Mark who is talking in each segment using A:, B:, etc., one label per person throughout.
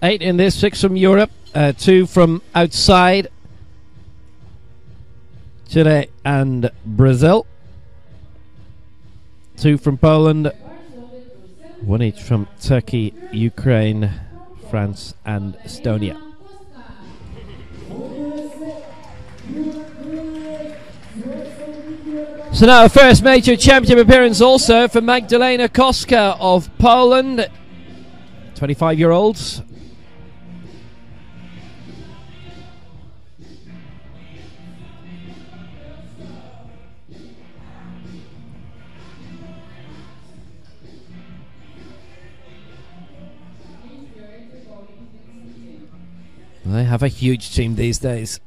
A: 8 in this, 6 from Europe, 2 from outside Chile and Brazil, 2 from Poland, 1 each from Turkey, Ukraine, France and Estonia. So now a first major championship appearance also for Magdalena Koska of Poland, 25-year-olds. They have a huge team these days.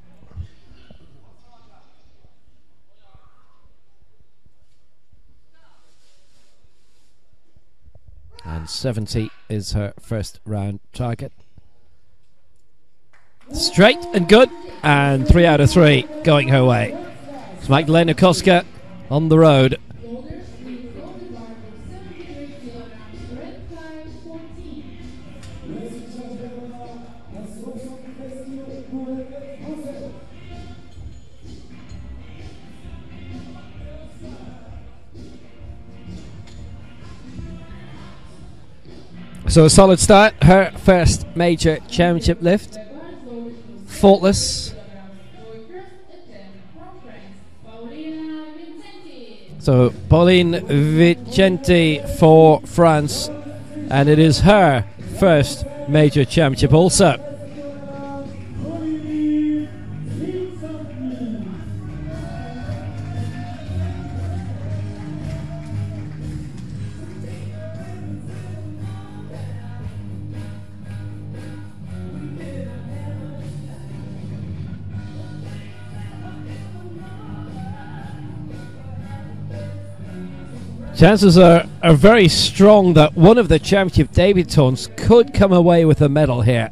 A: And 70 is her first round target. Straight and good, and 3 out of 3 going her way. It's Magdalena Koska on the road. So a solid start, her first major championship lift. Faultless. So Pauline Vicenti for France, and it is her first major championship also. Chances are very strong that one of the championship debutants could come away with a medal here.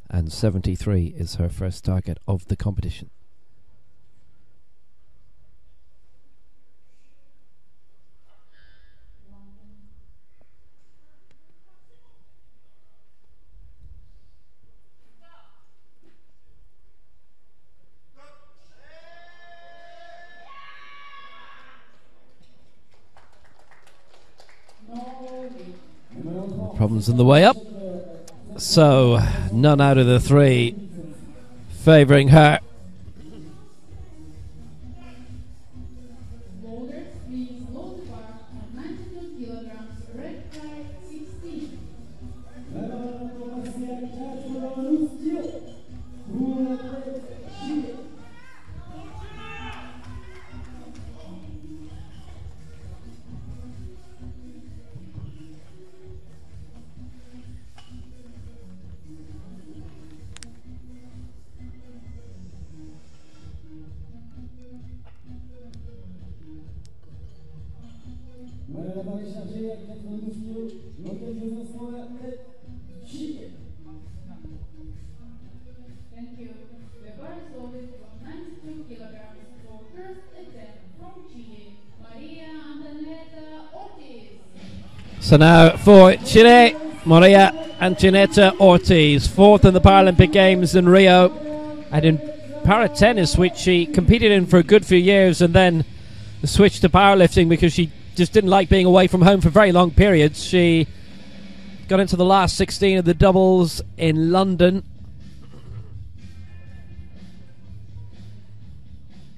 A: And 73 is her first target of the competition. Problems in the way up, so none out of the 3 favouring her. So now for Chile, Maria Antonieta Ortiz, 4th in the Paralympic Games in Rio, and in para-tennis, which she competed in for a good few years, and then switched to powerlifting because she just didn't like being away from home for very long periods. She got into the last 16 of the doubles in London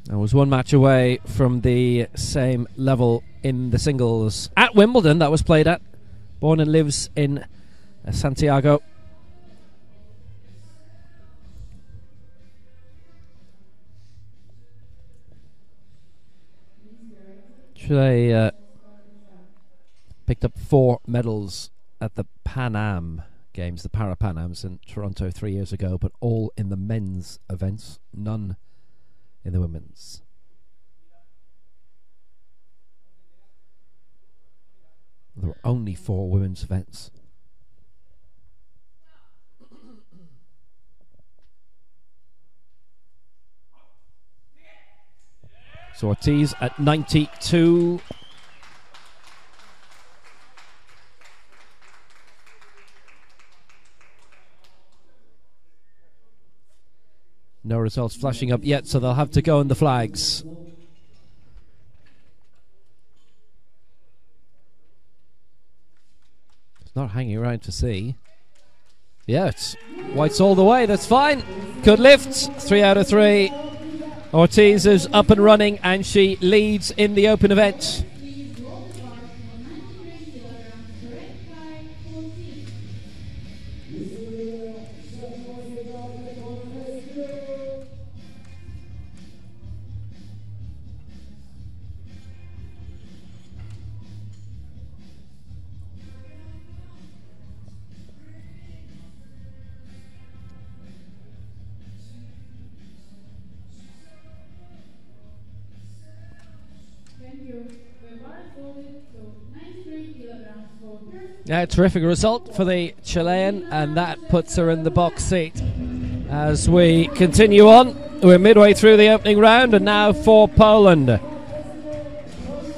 A: and was 1 match away from the same level in the singles at Wimbledon that was played at. Born and lives in Santiago. Chile picked up 4 medals at the Pan Am Games, the Para-Pan Ams in Toronto 3 years ago, but all in the men's events, none in the women's. There were only 4 women's events. So Ortiz at 92. No results flashing up yet, so they'll have to go in the flags. It's not hanging around to see. Yeah, it's whites all the way. That's fine. Good lift. 3 out of 3. Ortiz is up and running, and she leads in the open event. Yeah, terrific result for the Chilean, and that puts her in the box seat. As we continue on, we're midway through the opening round, and now for Poland.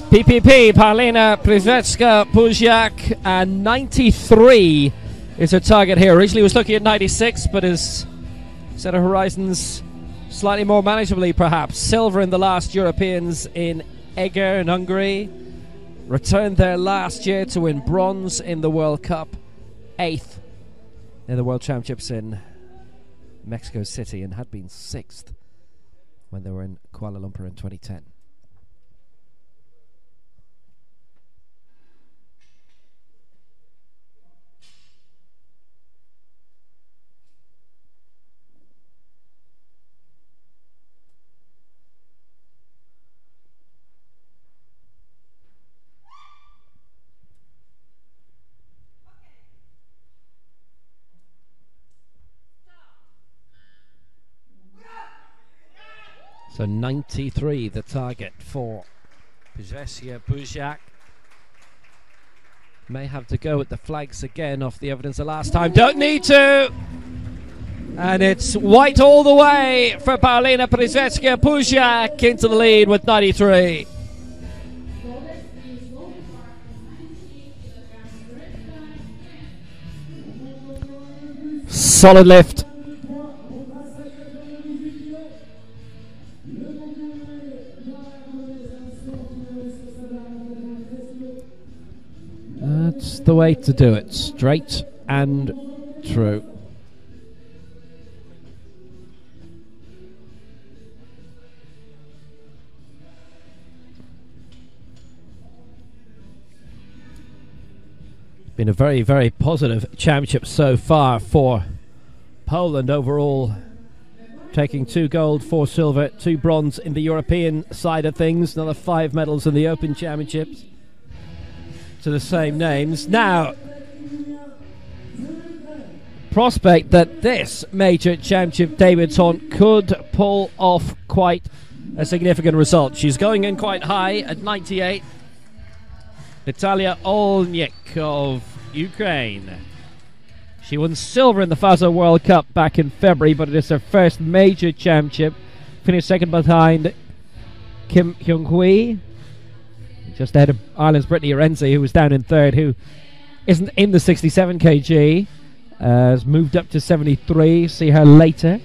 A: PPP, Paulina Przyjecka-Puziak, and 93 is her target here. Originally was looking at 96, but has set her horizons slightly more manageably, perhaps. Silver in the last Europeans in Eger in Hungary. Returned there last year to win bronze in the World Cup. 8th in the World Championships in Mexico City, and had been 6th when they were in Kuala Lumpur in 2010. So 93 the target for Przyjecka-Puziak. May have to go with the flags again off the evidence of last time. Don't need to! And it's white all the way for Paulina Przyjecka-Puziak into the lead with 93. Solid lift. That's the way to do it. Straight and true. Been a very, very positive championship so far for Poland overall. Taking 2 gold, 4 silver, 2 bronze in the European side of things. Another 5 medals in the Open Championships to the same names. Now, prospect that this major championship debutante could pull off quite a significant result. She's going in quite high at 98. Natalia Olniak of Ukraine. She won silver in the FASO World Cup back in February, but it is her first major championship. Finished second behind Kim Hyung-Hui, just ahead of Ireland's Brittany Arenzi, who was down in third, who isn't in the 67 kg, has moved up to 73. See her later.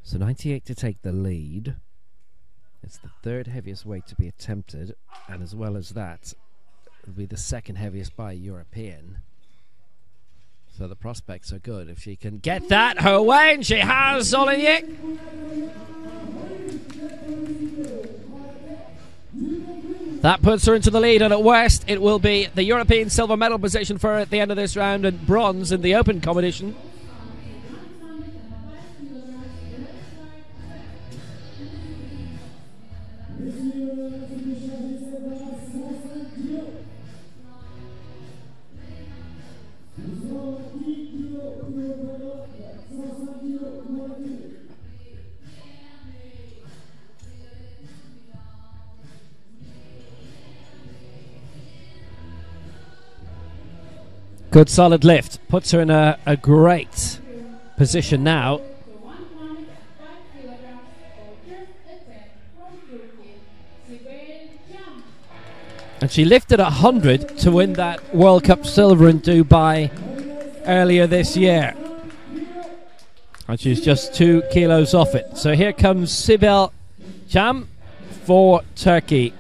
A: So 98 to take the lead. It's the 3rd heaviest weight to be attempted, and as well as that, it'll be the 2nd heaviest by a European. So the prospects are good if she can get that her way, and she has. Oleniuk. That puts her into the lead, and at worst it will be the European silver medal position for her at the end of this round, and bronze in the open competition. Good solid lift. Puts her in a great position now. And she lifted 100 to win that World Cup silver in Dubai earlier this year. And she's just 2 kilos off it. So here comes Sibel Cham for Turkey.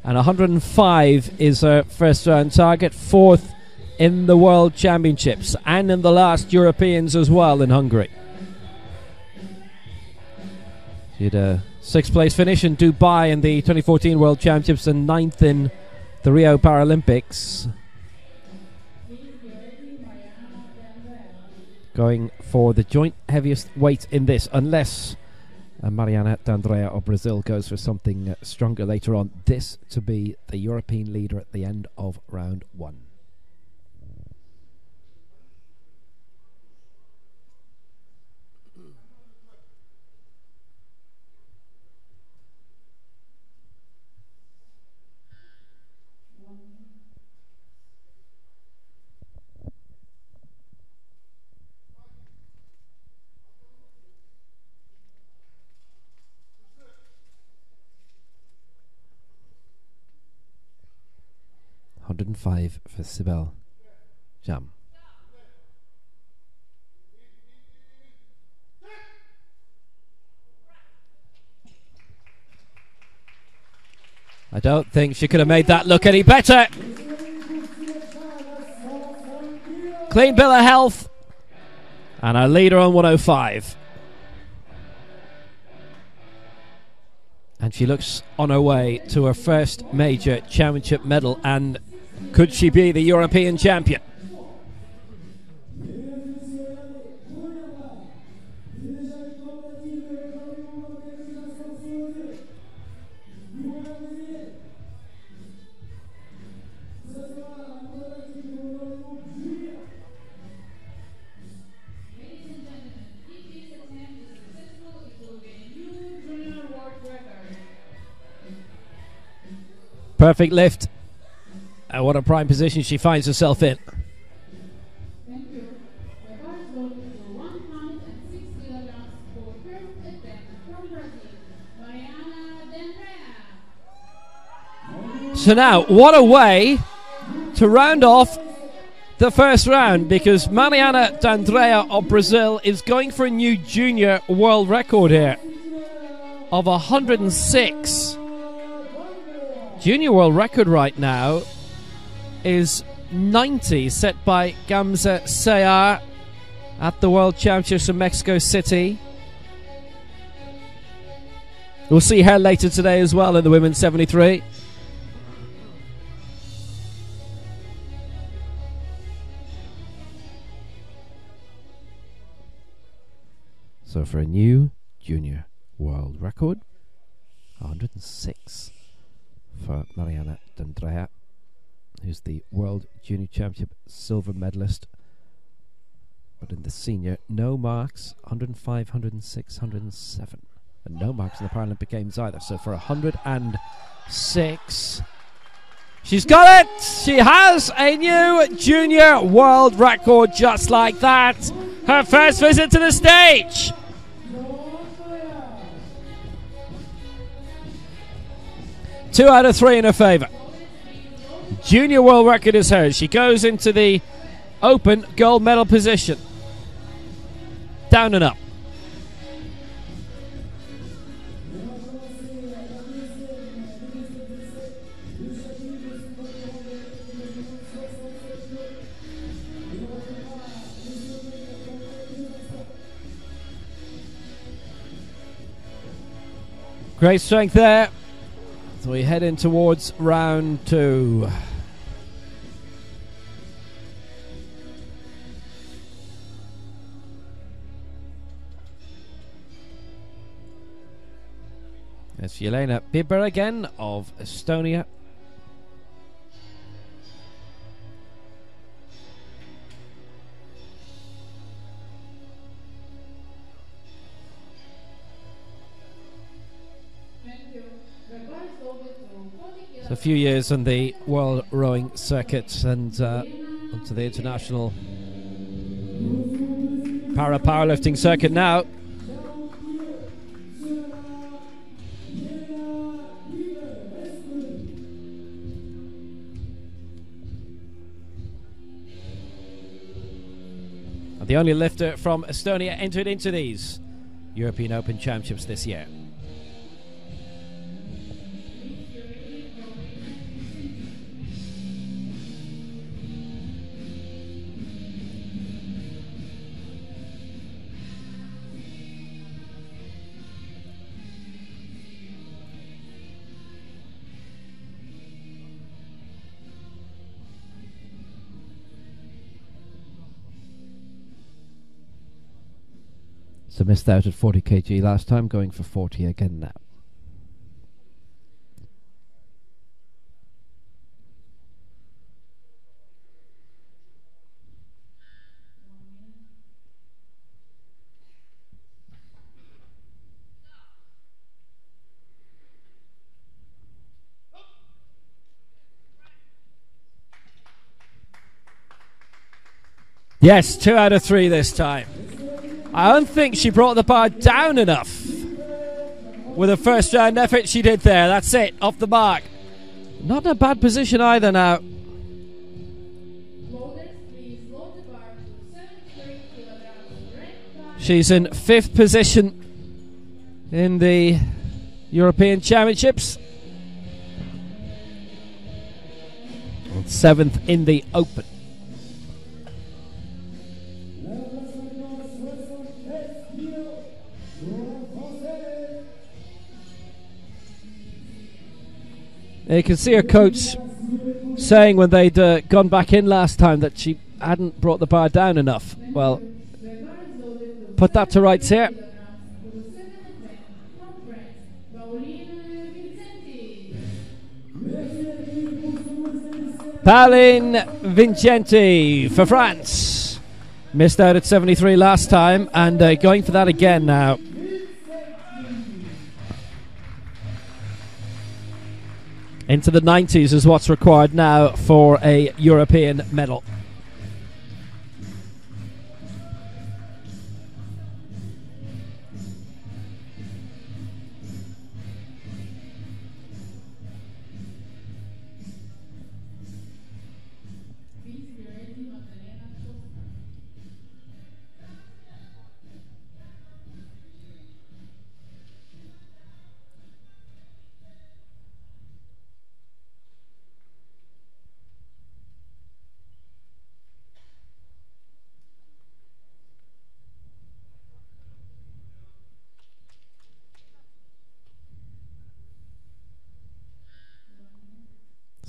A: And 105 is her first round target. 4th in the World Championships. And in the last Europeans as well in Hungary. She had a 6th place finish in Dubai in the 2014 World Championships and 9th in the Rio Paralympics. Going for the joint heaviest weight in this, unless Mariana D'Andrea of Brazil goes for something stronger later on. This to be the European leader at the end of round 1. $105 for Sibel Cham. I don't think she could have made that look any better. Clean bill of health. And our leader on 105. And she looks on her way to her first major championship medal. And could she be the European champion? Perfect lift. And what a prime position she finds herself in. So now, what a way to round off the first round, because Mariana D'Andrea of Brazil is going for a new junior world record here of 106. Junior world record right now is 90, set by Gamze Sayar at the World Championships in Mexico City. We'll see her later today as well in the women's 73. So for a new junior world record, 106 for Mariana D'Andrea, who's the World Junior Championship silver medalist. But in the senior, no marks, 105, 106, 107. And no marks in the Paralympic Games either. So for 106, she's got it! She has a new junior world record just like that. Her first visit to the stage. Two out of three in her favour. Junior world record is hers. She goes into the open gold medal position. Down and up. Great strength there. So we head in towards round 2. There's Jelena Bieber again of Estonia. A few years on the world rowing circuit, and onto the international powerlifting circuit now. The only lifter from Estonia entered into these European Open Championships this year. So missed out at 40 kg last time, going for 40 again now. Yes, 2 out of 3 this time. I don't think she brought the bar down enough with her first round effort. She did there. That's it, off the mark. Not in a bad position either now. She's in 5th position in the European Championships. 7th in the Open. You can see her coach saying when they'd gone back in last time that she hadn't brought the bar down enough. Well, put that to rights here. Pauline Vincenti for France. Missed out at 73 last time and going for that again now. Into the 90s is what's required now for a European medal.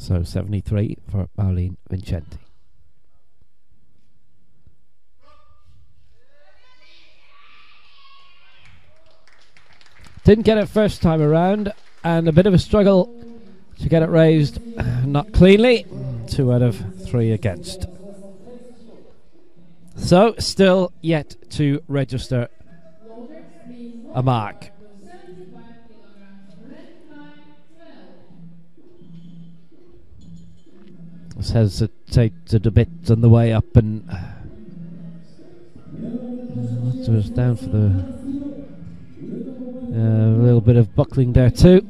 A: So 73 for Pauline Vincenti. Didn't get it first time around, and a bit of a struggle to get it raised, not cleanly. 2 out of 3 against. So still yet to register a mark. Hesitated a bit on the way up and was down for the a little bit of buckling there too.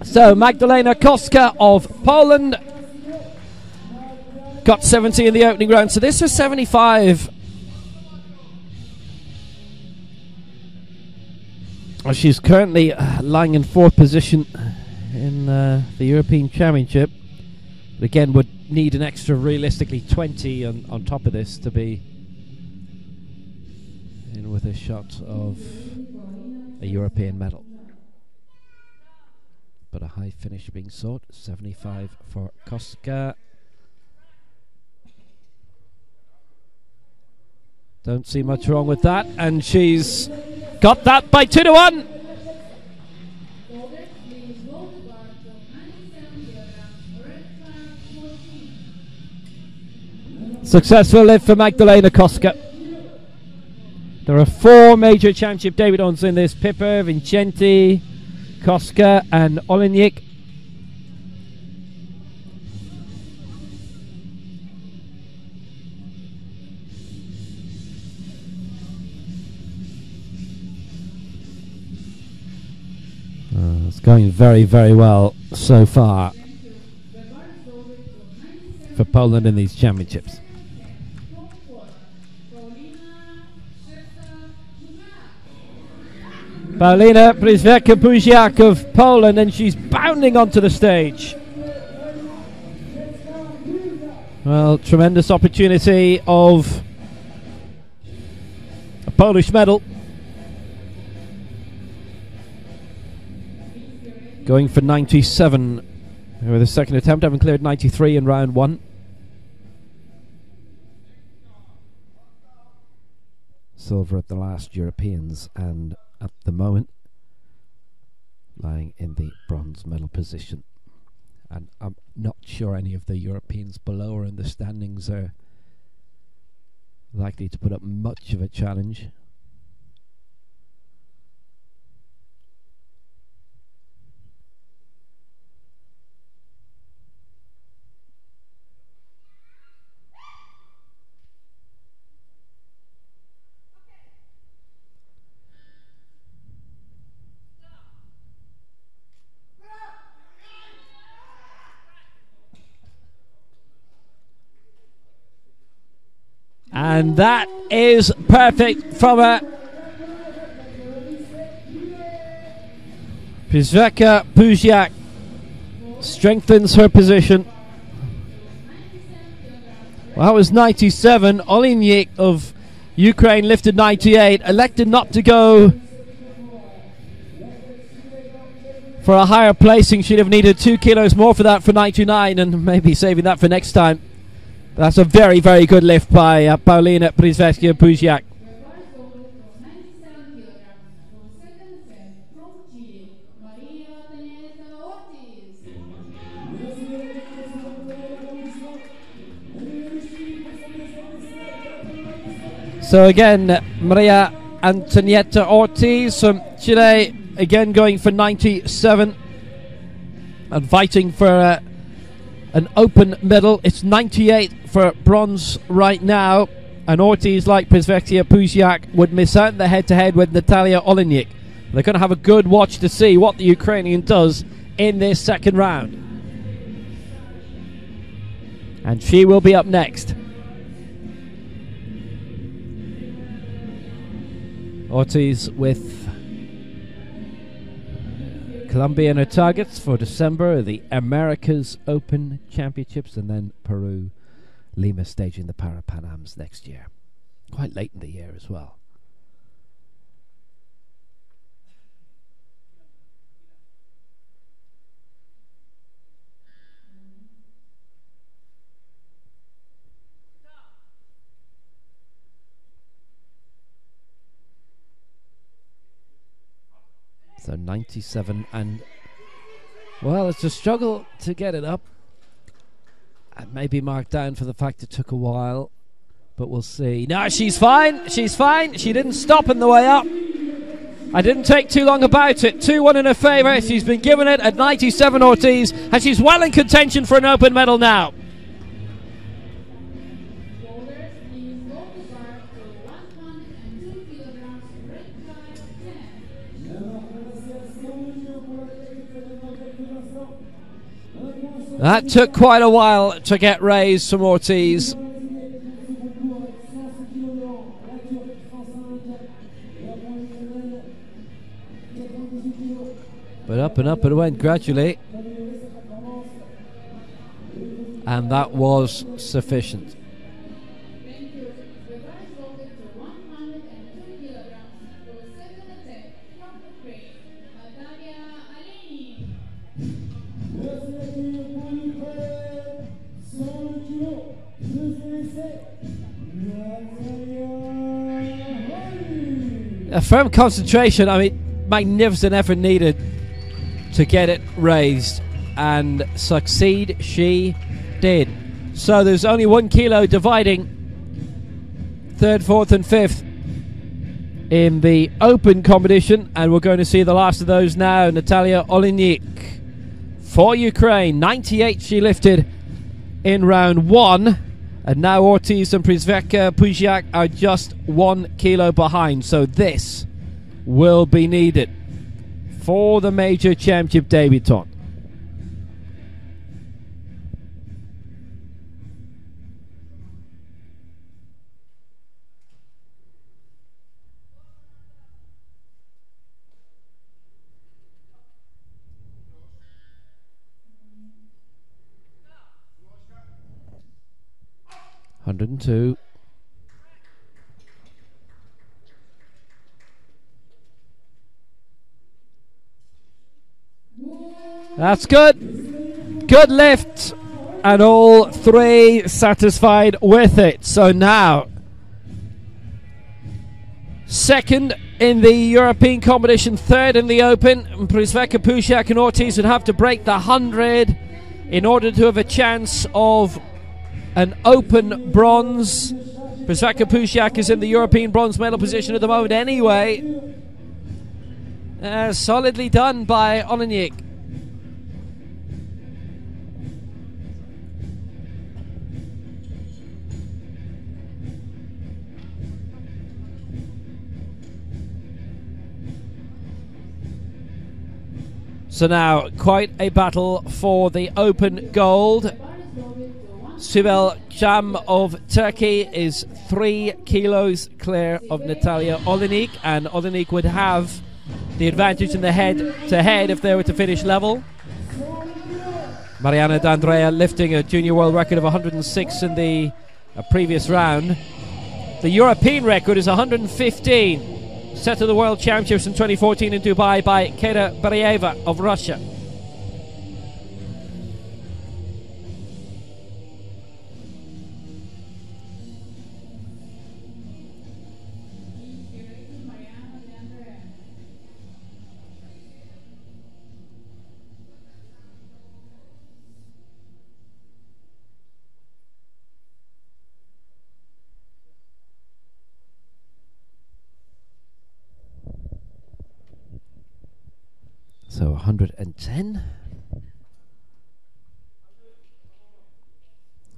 A: So Magdalena Koska of Poland got 70 in the opening round. So this was 75. Well, she's currently lying in 4th position in the European Championship. But again, would need an extra, realistically, 20 on top of this to be in with a shot of a European medal. But a high finish being sought. 75 for Koska. Don't see much wrong with that, and she's got that by 2-1. Successful lift for Magdalena Koska. There are 4 major championship debutants in this: Pipper, Vincenti, Koska and Olenik. It's going very, very well so far for Poland in these championships. Paulina Przyzwecka-Buziak of Poland, and she's bounding onto the stage. Well, tremendous opportunity of a Polish medal. Going for 97 with the second attempt, having cleared 93 in round 1. Silver at the last Europeans, and at the moment lying in the bronze medal position. And I'm not sure any of the Europeans below her in the standings are likely to put up much of a challenge. And that is perfect from her. Przyzwecka-Buziak strengthens her position. Well, that was 97. Olenik of Ukraine lifted 98. Elected not to go for a higher placing. She'd have needed 2 kilos more for that for 99, and maybe saving that for next time. That's a very, very good lift by Paulina Przyzwecka-Buziak. So again, Maria Antonieta Ortiz from Chile, again going for 97 and fighting for an open medal. It's 98 for bronze right now, and Ortiz, like Przyzwecka-Buziak, would miss out the head-to-head with Natalia Olenik. They're going to have a good watch to see what the Ukrainian does in this second round. And she will be up next. Ortiz with Colombia in her targets for December, the Americas Open Championships, and then Peru, Lima staging the Pan Ams next year. Quite late in the year as well. So 97, and well, it's a struggle to get it up. It may be marked down for the fact it took a while, but we'll see. No, she's fine. She's fine. She didn't stop on the way up. I didn't take too long about it. 2-1 in her favour. She's been given it at 97, Ortiz, and she's well in contention for an open medal now. That took quite a while to get raised from Ortiz. But up and up it went gradually. And that was sufficient. A firm concentration. I mean, magnificent effort needed to get it raised, and succeed she did. So there's only 1 kilo dividing third, fourth and fifth in the open competition, and we're going to see the last of those now. Natalia Olejnik for Ukraine, 98 she lifted in round 1, and now Ortiz and Przyweka Puziak are just 1 kilo behind, so this will be needed for the major championship debutant. $102. That's good. Good lift. And all three satisfied with it. So now, second in the European competition, third in the Open. Przyweka Puziak and Ortiz would have to break the 100 in order to have a chance of an Open bronze. Przyweka Puziak is in the European bronze medal position at the moment anyway. Solidly done by Olejnik. So now, quite a battle for the Open gold. Sibel Cham of Turkey is 3 kilos clear of Natalia Olejnik, and Olejnik would have the advantage in the head-to-head if they were to finish level. Mariana D'Andrea lifting a junior world record of 106 in the previous round. The European record is 115. Set to the World Championships in 2014 in Dubai by Kata Barieva of Russia. So 110.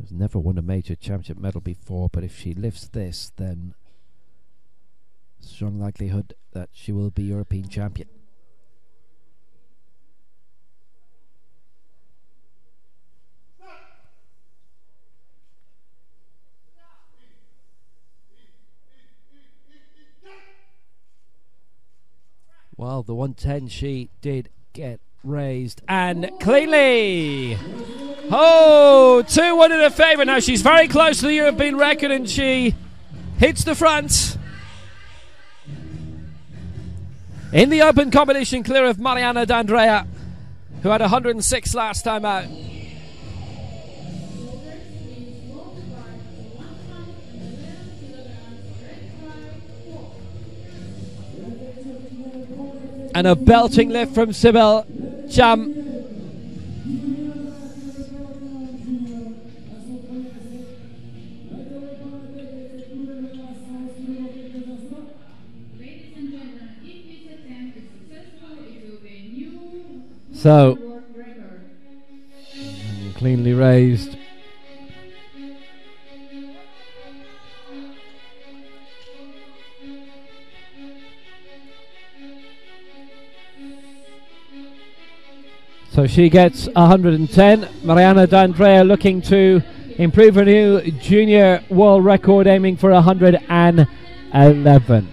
A: Has never won a major championship medal before, but if she lifts this, then strong likelihood that she will be European champion. Well, the 110 she did get raised, and cleanly. Oh, 2-1 in her favour. Now she's very close to the European record, and she hits the front. In the Open competition, clear of Mariana D'Andrea, who had 106 last time out. And a belting lift from Sibel Cham. So, cleanly raised. So she gets 110. Mariana D'Andrea looking to improve her new junior world record, aiming for 111.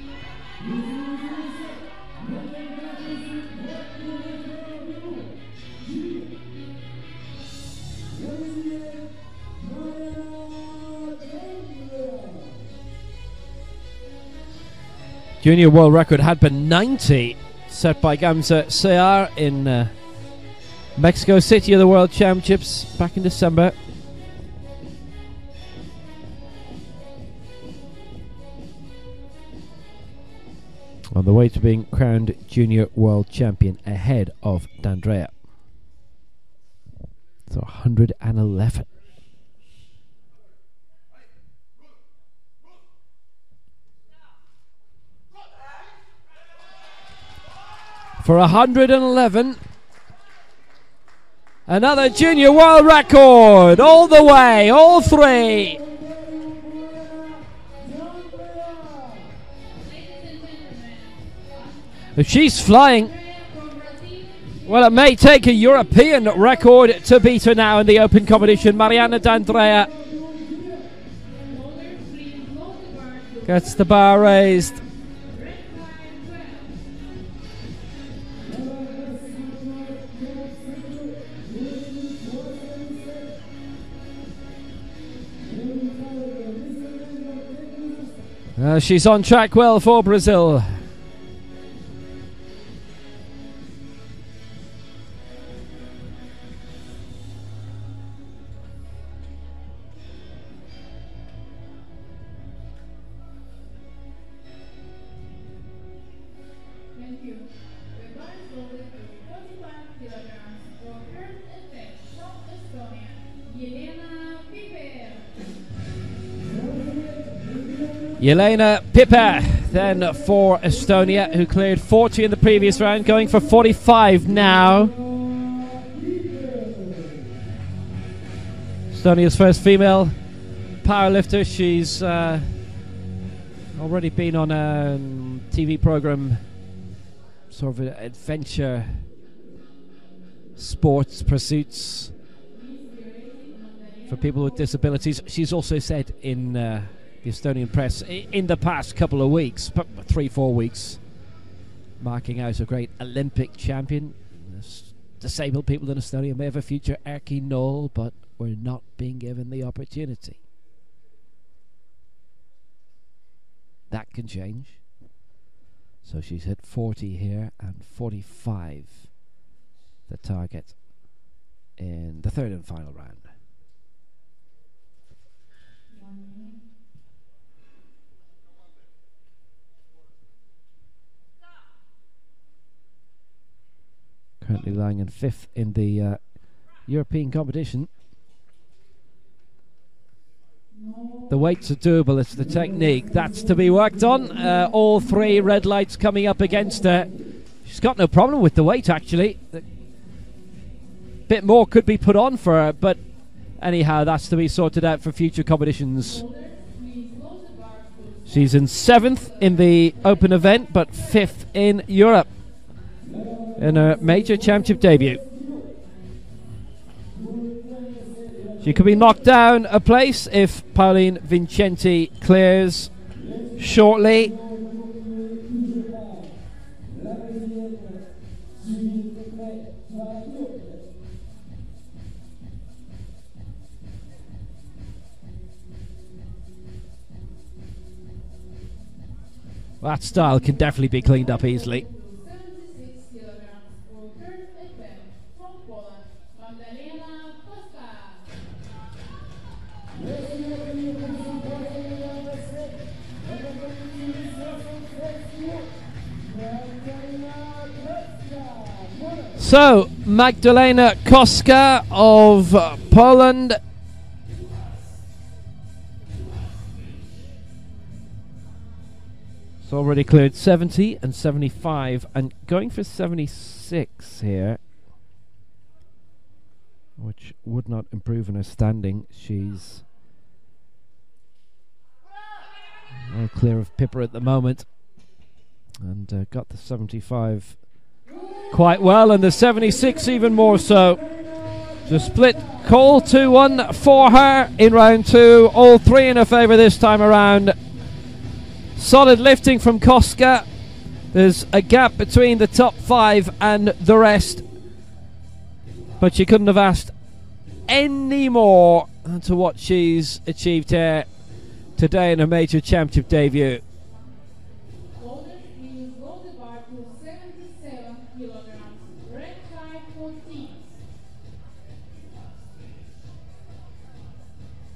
A: Junior world record had been 90, set by Gamza Sayar in Mexico City of the World Championships back in December. on the way to being crowned junior world champion ahead of D'Andrea. So 111. For 111, another junior world record, all the way, all three. If she's flying, well, it may take a European record to beat her now in the open competition. Mariana D'Andrea gets the bar raised. She's on track well for Brazil. Jelena Piper then for Estonia, who cleared 40 in the previous round, going for 45 now. Estonia's first female powerlifter. She's already been on a TV program, sort of an adventure sports pursuits for people with disabilities. She's also said in the Estonian press in the past couple of weeks, 3-4 weeks, marking out a great Olympic champion. Disabled people in Estonia may have a future, Erkki Noll, but we're not being given the opportunity. That can change. So she's hit 40 here and 45 the target in the third and final round. Currently lying in 5th in the European competition. The weights are doable, it's the technique that's to be worked on. All three red lights coming up against her. She's got no problem with the weight, actually. A bit more could be put on for her, but anyhow, that's to be sorted out for future competitions. She's in 7th in the open event, but 5th in Europe in her major championship debut. She could be knocked down a place if Pauline Vincenti clears shortly. That style can definitely be cleaned up easily. So, Magdalena Koska of Poland. It's already cleared 70 and 75 and going for 76 here, which would not improve in her standing. She's well clear of Pipper at the moment and got the 75 quite well, and the 76 even more so. The split call 2-1 for her in round 2. All three in her favour this time around. Solid lifting from Koska. There's a gap between the top 5 and the rest, but she couldn't have asked any more to what she's achieved here today in her major championship debut.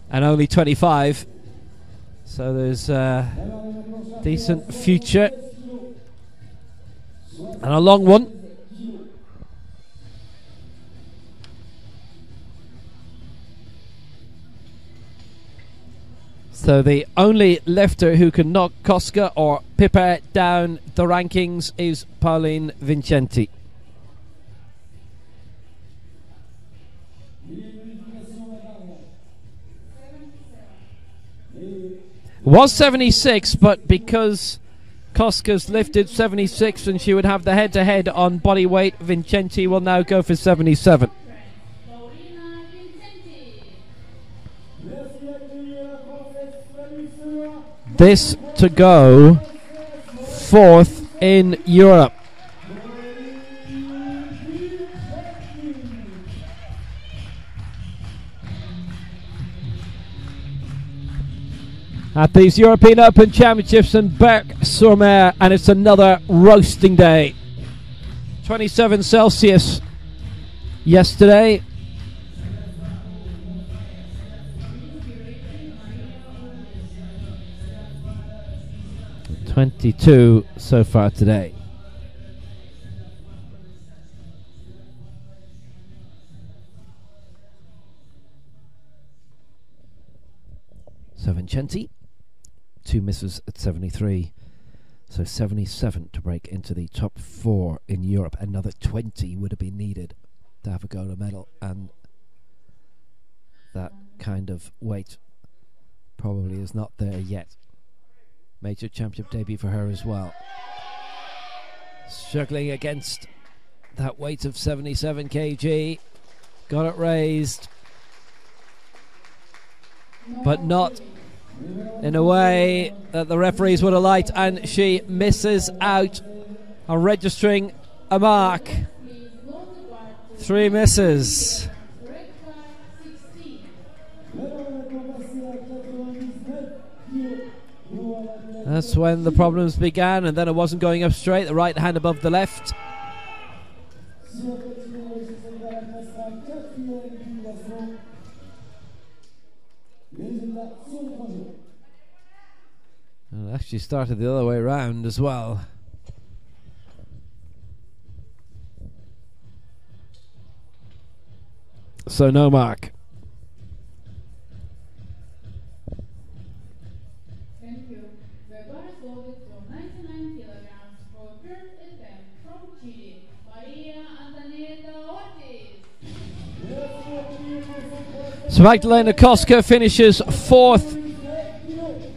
A: And only 25, so there's a decent future And a long one. So the only lifter who can knock Koska or Pippa down the rankings is Pauline Vincenti. Was 76, but because Koska's lifted 76 and she would have the head-to-head on body weight, Vincenti will now go for 77. This to go fourth in Europe. At these European Open Championships in Berck-Sur-Mer, and it's another roasting day. 27 Celsius yesterday. .22 so far today. So Vincenti, 2 misses at 73. So 77 to break into the top 4 in Europe. Another 20 would have been needed to have a gold medal, and that kind of weight probably is not there yet. Major championship debut for her as well. Struggling against that weight of 77 kg. Got it raised, but not in a way that the referees would have liked, and she misses out on registering a mark. 3 misses. That's when the problems began, and then it wasn't going up straight, the right hand above the left. And it actually started the other way around as well. So no mark. So Magdalena Koska finishes 4th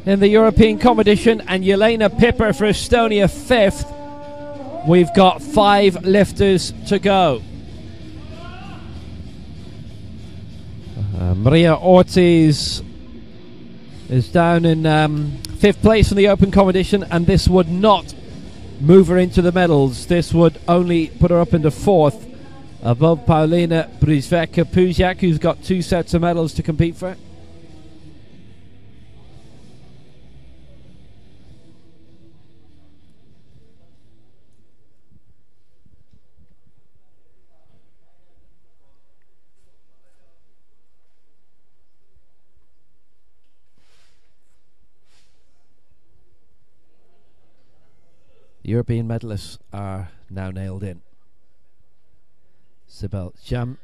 A: in the European competition, and Jelena Pipper for Estonia 5th. We've got 5 lifters to go. Maria Ortiz is down in 5th place in the open competition, and this would not move her into the medals. This would only put her up into 4th, above Paulina Brzezicka-Puziak, who's got 2 sets of medals to compete for. European medalists are now nailed in. Sibel Jam,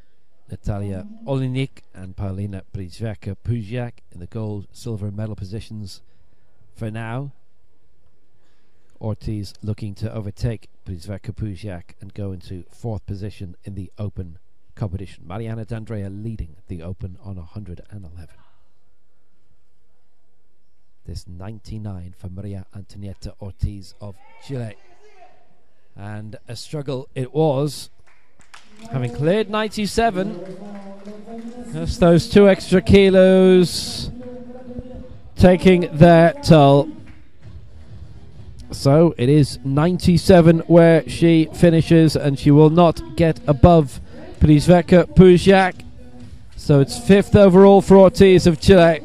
A: Natalia Olinik and Paulina Brzezicka-Puziak in the gold, silver medal positions for now. Ortiz looking to overtake Brzezicka-Puziak and go into 4th position in the open competition. Mariana D'Andrea leading the open on 111. This 99 for Maria Antonieta Ortiz of Chile. And a struggle it was, having cleared 97. Just those 2 extra kilos taking their toll. So it is 97 where she finishes, and she will not get above Brzezicka-Puziak. So it's 5th overall for Ortiz of Chile.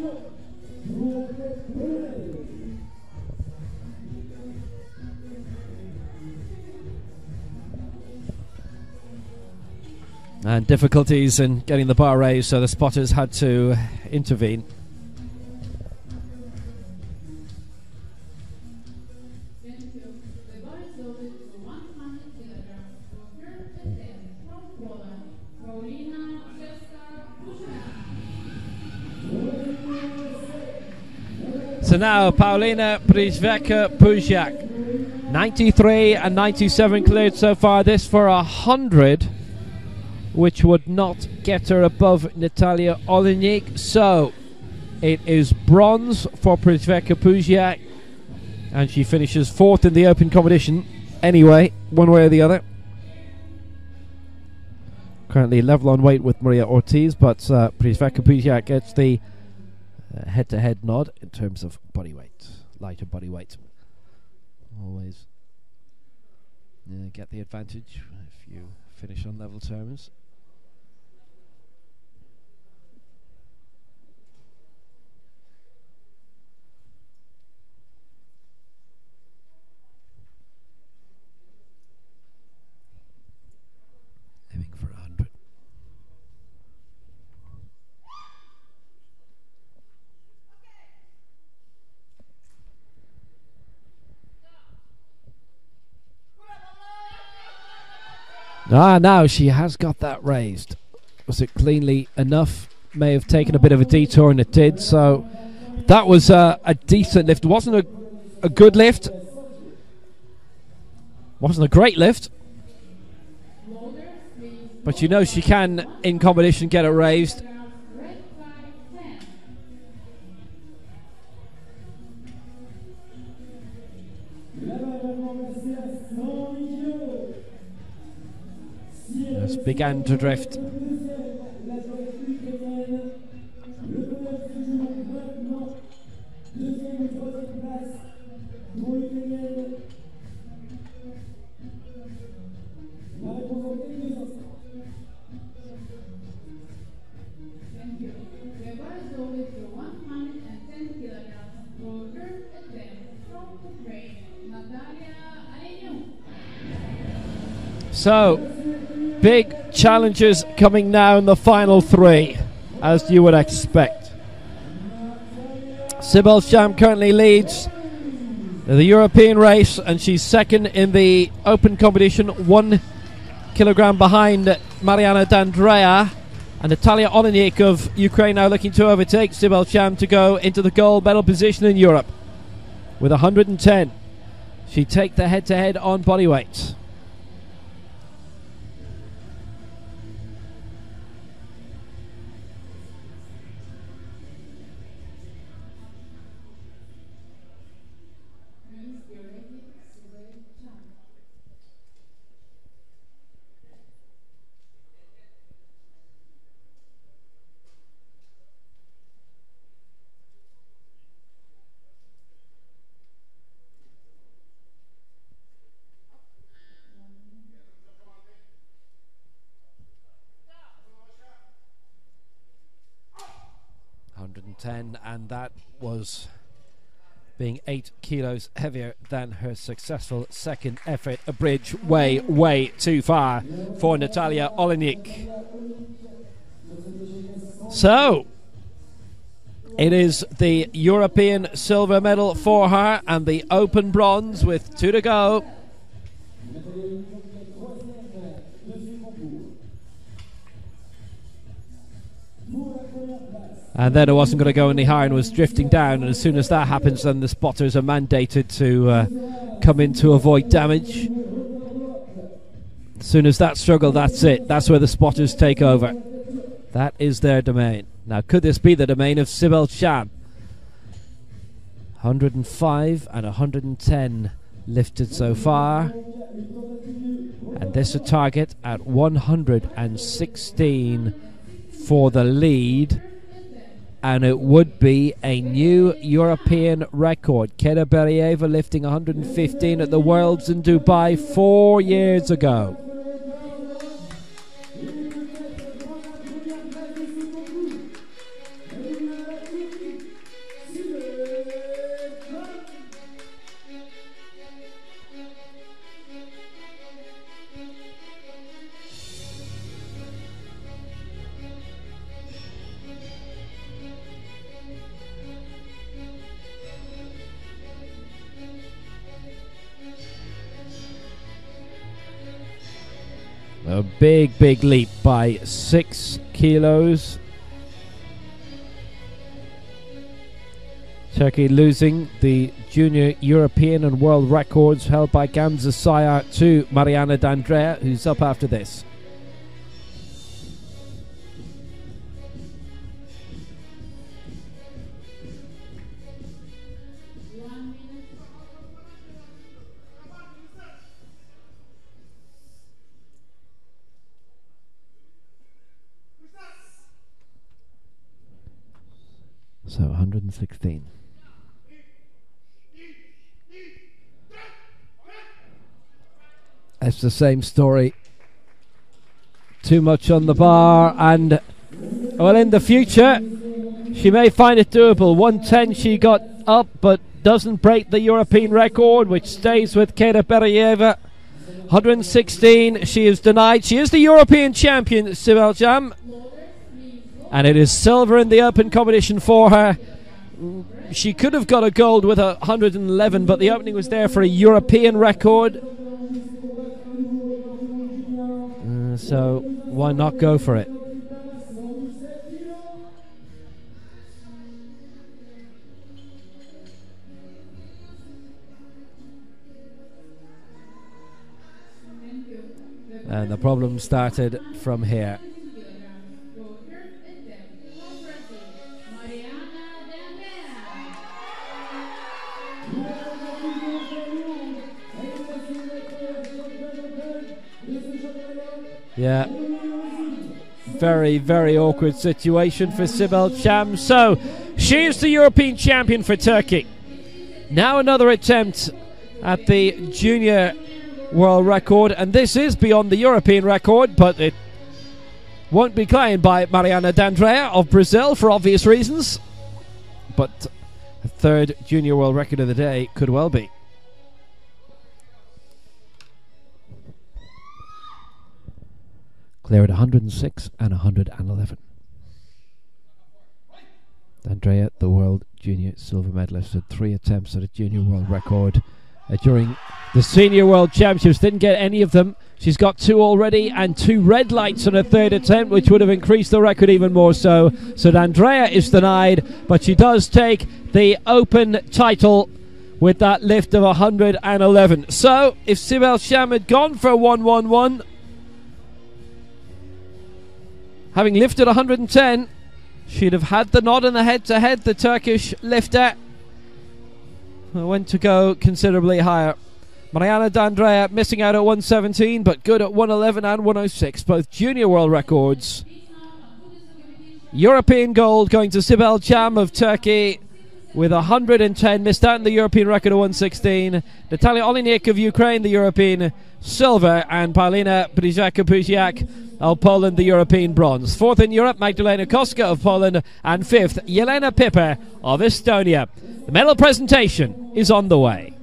A: And difficulties in getting the bar raised, so the spotters had to intervene. So now Paulina Przyjęta-Puziak, 93 and 97 cleared so far. This for 100, which would not get her above Natalia Olejnik. So it is bronze for Przyjęta-Puziak, and she finishes 4th in the open competition anyway, one way or the other. Currently level on weight with Maria Ortiz, but Przyjęta-Puziak gets the head-to-head nod in terms of body weight, lighter body weight. Always get the advantage if you finish on level terms. Aiming for 100. Now she has got that raised. Was it cleanly enough? May have taken a bit of a detour, and it did. So that was a decent lift. It wasn't a good lift. Wasn't a great lift. But you know she can, in competition, get it raised. Just began to drift. So, big challenges coming now in the final three, as you would expect. Sibel Sham currently leads the European race, and she's second in the open competition, 1 kilogram behind Mariana D'Andrea. And Natalia Olejnik of Ukraine now looking to overtake Sibel Sham to go into the gold medal position in Europe with 110. She take the head-to-head on body weight. And that was being 8 kilos heavier than her successful second effort. A bridge way too far for Natalia Olejnik. So it is the European silver medal for her and the open bronze with 2 to go. And then it wasn't going to go any higher and was drifting down, and as soon as that happens, then the spotters are mandated to come in to avoid damage. As soon as that struggle, that's it. That's where the spotters take over. That is their domain. Now, could this be the domain of Sibel Sham? 105 and 110 lifted so far. And this a target at 116 for the lead. And it would be a new European record. Keda Berieva lifting 115 at the Worlds in Dubai 4 years ago. A big leap by 6 kilos. Turkey losing the junior European and world records held by Gamze Sayar to Mariana D'Andrea, who's up after this. So 116. It's the same story. Too much on the bar, and well, in the future she may find it doable. 110 she got up, but doesn't break the European record, which stays with Kata Bereyeva. 116 she is denied. She is the European champion, Sibel Jam, and it is silver in the open competition for her. She could have got a gold with a 111, but the opening was there for a European record. So why not go for it? And the problem started from here. Yeah, very, very awkward situation for Sibel Cham. So she is the European champion for Turkey. Now another attempt at the junior world record, and this is beyond the European record, but it won't be claimed by Mariana D'Andrea of Brazil for obvious reasons. But a third junior world record of the day could well be. Clear at 106 and 111. D'Andrea, the world junior silver medalist, had 3 attempts at a junior world record during the senior world championships. Didn't get any of them. She's got 2 already and 2 red lights on a 3rd attempt, which would have increased the record even more so. So D'Andrea is denied, but she does take the open title with that lift of 111. So if Sibel Cham had gone for 111, having lifted 110, she'd have had the nod in the head-to-head. The Turkish lifter went to go considerably higher. Mariana D'Andrea missing out at 117, but good at 111 and 106, both junior world records. European gold going to Sibel Cham of Turkey with 110, missed out in the European record of 116. Natalia Olejnik of Ukraine, the European silver, and Paulina Bryzak-Puziak of Poland, the European bronze. 4th in Europe, Magdalena Koska of Poland, and 5th, Jelena Piper of Estonia. The medal presentation is on the way.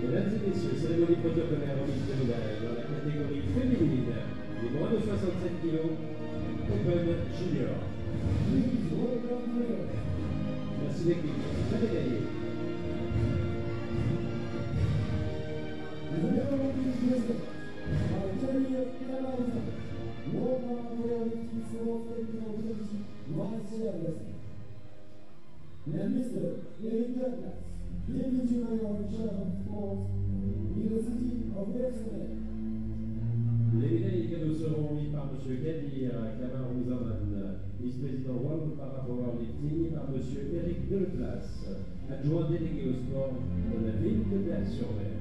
B: Mesdames et messieurs, cérémonie protocolaire remise de médailles dans la catégorie féminine des moins de 67 kg, Open Junior. Merci l'équipe, la médaillée. Les médailles cadeaux seront mis par M. Gadir Kamar-Ouzaman, vice-président World Powerlifting, et par M. Eric Deleplace, adjoint délégué au sport de la ville de Berck-Sur-Mer.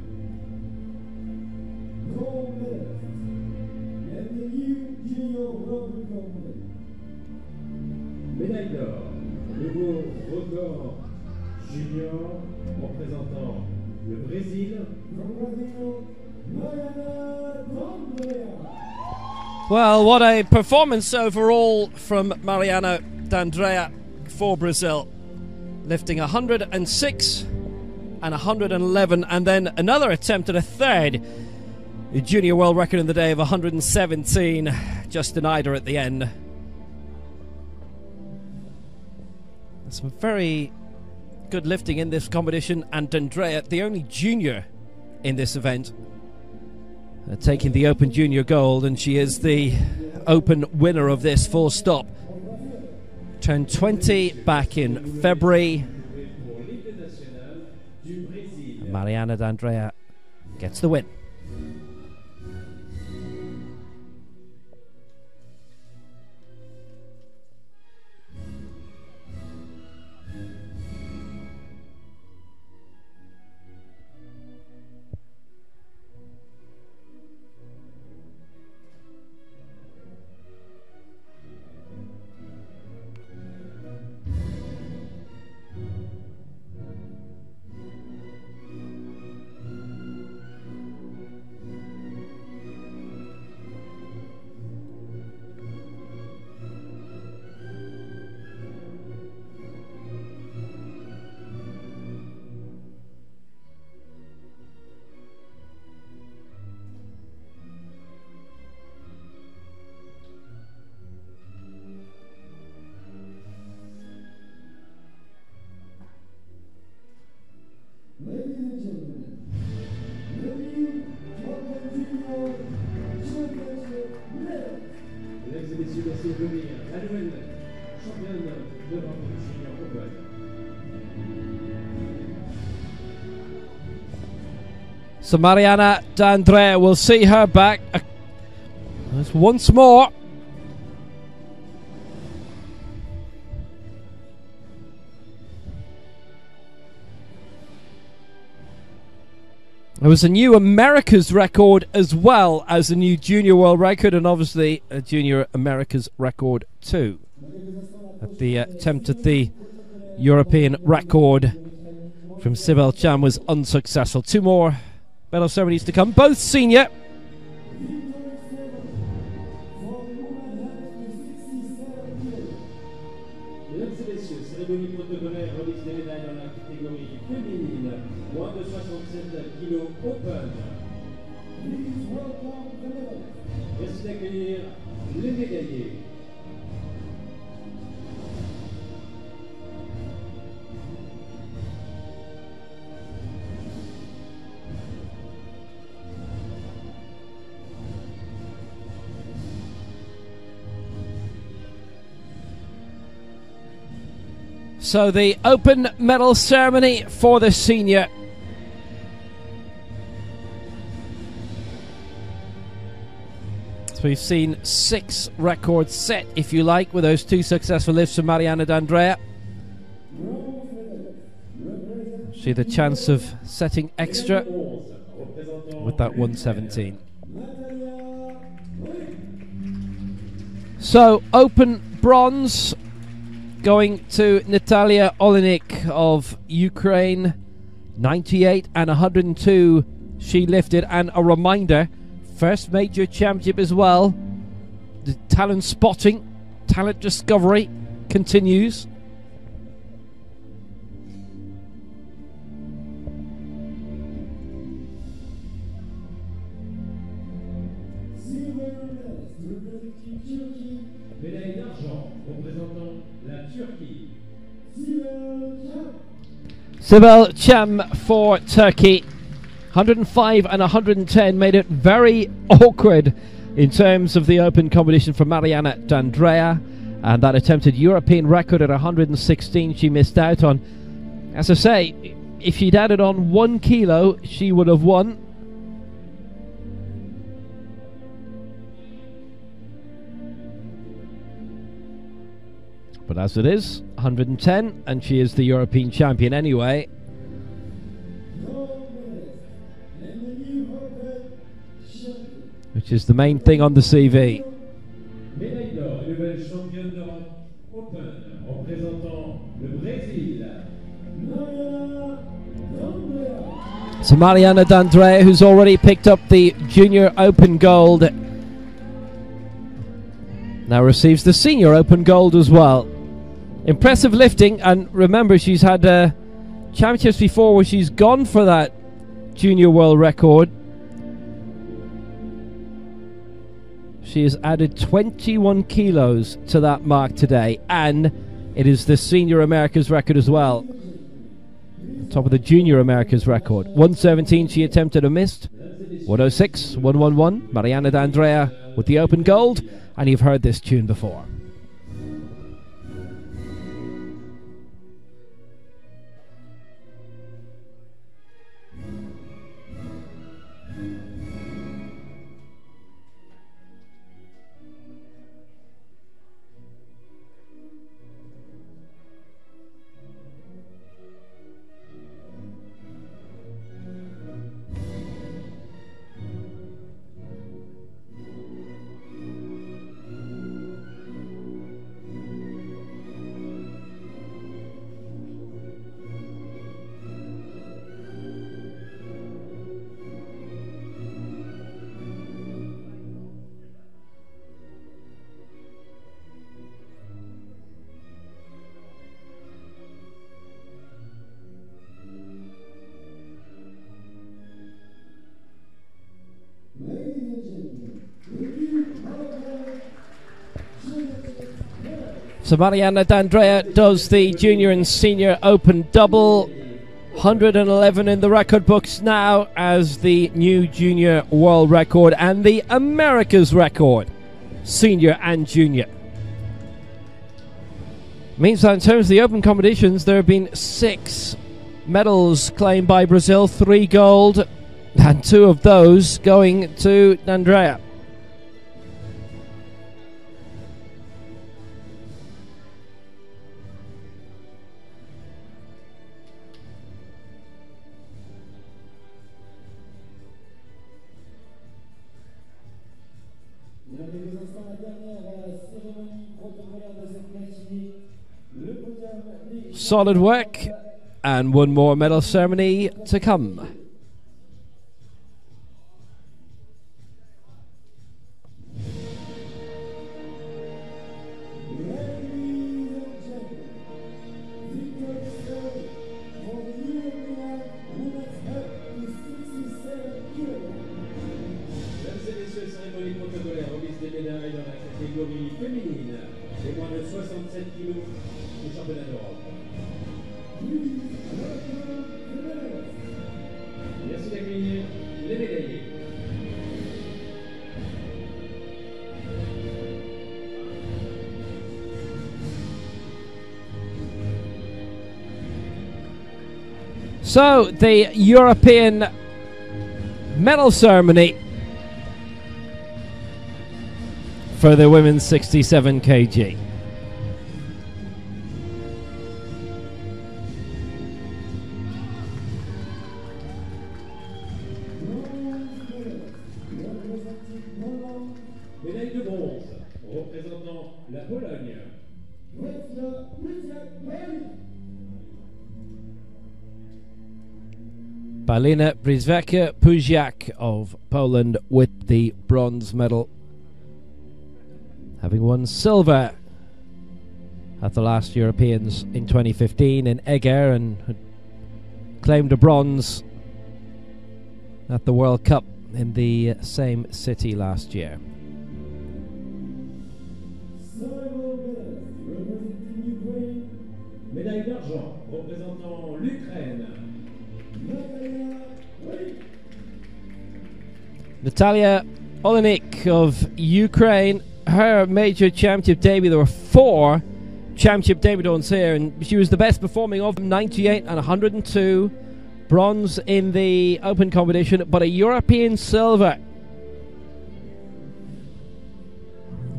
B: Médaille d'or, nouveau record junior représentant le Brésil.
A: Well, what a performance overall from Mariana D'Andrea for Brazil. Lifting 106 and 111, and then another attempt at a third junior world record in the day of 117, just denied her at the end. Some very good lifting in this competition, and D'Andrea, the only junior in this event, taking the Open Junior Gold, and she is the Open winner of this, full stop. Turned 20 back in February. And Mariana D'Andrea gets the win. So Mariana D'Andrea will see her back once more. There was a new America's record as well as a new junior world record, and obviously a junior America's record too. At the attempt at the European record from Sibel Chan was unsuccessful. Two more medal ceremonies to come, both senior.
B: Mesdames et messieurs, cérémonie protocolaire remise des médailles dans la catégorie féminine, moins de 67 kg Open. Merci d'accueillir les médaillés.
A: So the open medal ceremony for the senior. So we've seen 6 records set, if you like, with those 2 successful lifts from Mariana D'Andrea. She had a chance of setting extra with that 117. So, open bronze going to Natalia Olenik of Ukraine. 98 and 102 she lifted. And a reminder, first major championship as well. The talent spotting, talent discovery continues.
B: Médaille d'argent représentant la Turquie.
A: Sibel Cham for Turkey. 105 and 110 made it very awkward in terms of the open competition for Mariana D'Andrea, and that attempted European record at 116 she missed out on. As I say, if she'd added on 1 kilo, she would have won. But as it is, 110, and she is the European champion anyway. Which is the main thing on the CV.
B: Médaille d'or, nouvelle championne d'Europe Open, représentant le Brésil.
A: So Mariana D'Andrea, who's already picked up the Junior Open Gold, now receives the Senior Open Gold as well. Impressive lifting, and remember, she's had championships before where she's gone for that Junior World Record. She has added 21 kilos to that mark today, and it is the Senior America's record as well. Top of the Junior America's record. 117 she attempted and missed. 106, 111. Mariana D'Andrea with the Open Gold, and you've heard this tune before. So Mariana D'Andrea does the Junior and Senior Open double. 111 in the record books now as the new Junior World Record and the America's record, Senior and Junior. Means that in terms of the open competitions, there have been 6 medals claimed by Brazil, 3 gold, and 2 of those going to D'Andrea. Solid work, and one more medal ceremony to come.
B: Cérémonie protocolaire, remise des médailles dans la catégorie féminine, les moins de 67 kg du championnat d'Europe. Merci d'accueillir les médaillés.
A: So, the European medal ceremony for the women's 67 kg.
B: Médaille de bronze, représentant la Pologne.
A: Paulina Brzezka-Puziak of Poland with the bronze medal, having won silver at the last Europeans in 2015 in Eger and had claimed a bronze at the World Cup in the same city last year.
B: Médaille d'argent représentant l'Ukraine.
A: Natalia Olenik of Ukraine, her major championship debut. There were 4 championship debutants here, and she was the best performing of them, 98 and 102. Bronze in the open competition, but a European silver.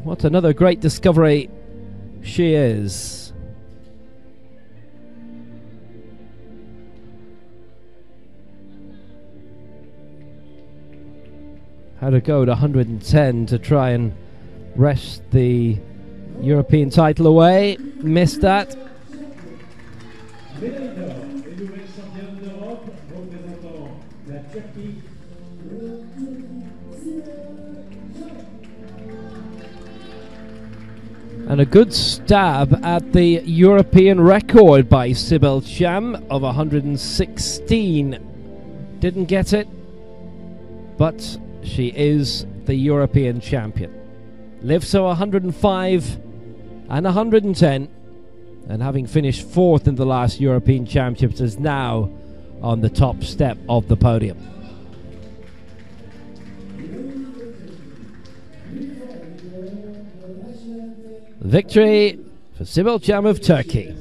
A: What another great discovery she is. Had to go to 110 to try and wrest the European title away. Missed that.
B: Médaille d'or et nouvelle championne d'Europe représentant la Turquie.
A: And a good stab at the European record by Sibel Cham of 116. Didn't get it, but she is the European champion. Lives to 105 and 110, and having finished 4th in the last European Championships, is now on the top step of the podium. Victory for Sibel Cham of Turkey.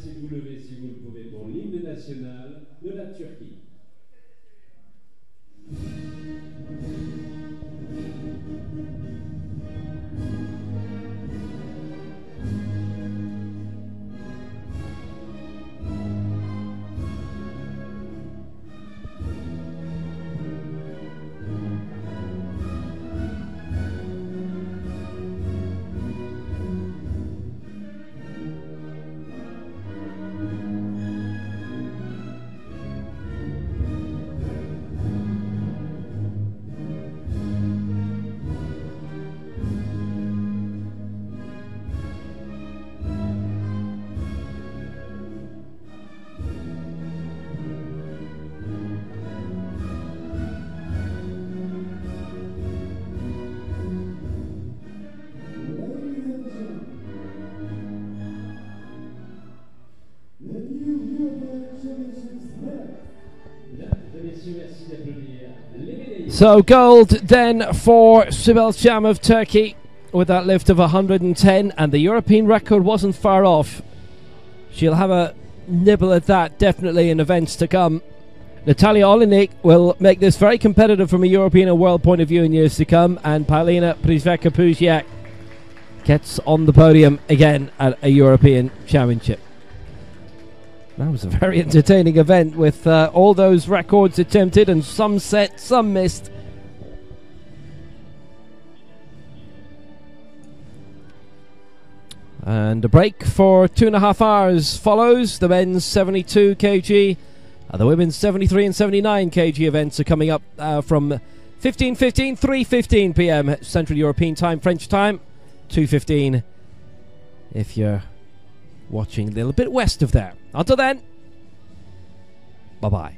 A: So gold then for Sibel Cham of Turkey with that lift of 110, and the European record wasn't far off. She'll have a nibble at that definitely in events to come. Natalia Olenik will make this very competitive from a European and world point of view in years to come, and Paulina Brzezka-Puziak gets on the podium again at a European Championship. That was a very entertaining event with all those records attempted and some set, some missed. And a break for 2.5 hours follows. The men's 72 kg, the women's 73 and 79 kg events are coming up from 15:15, 3:15 p.m. Central European Time, French time, 2:15 if you're watching a little bit west of there. Until then, bye-bye.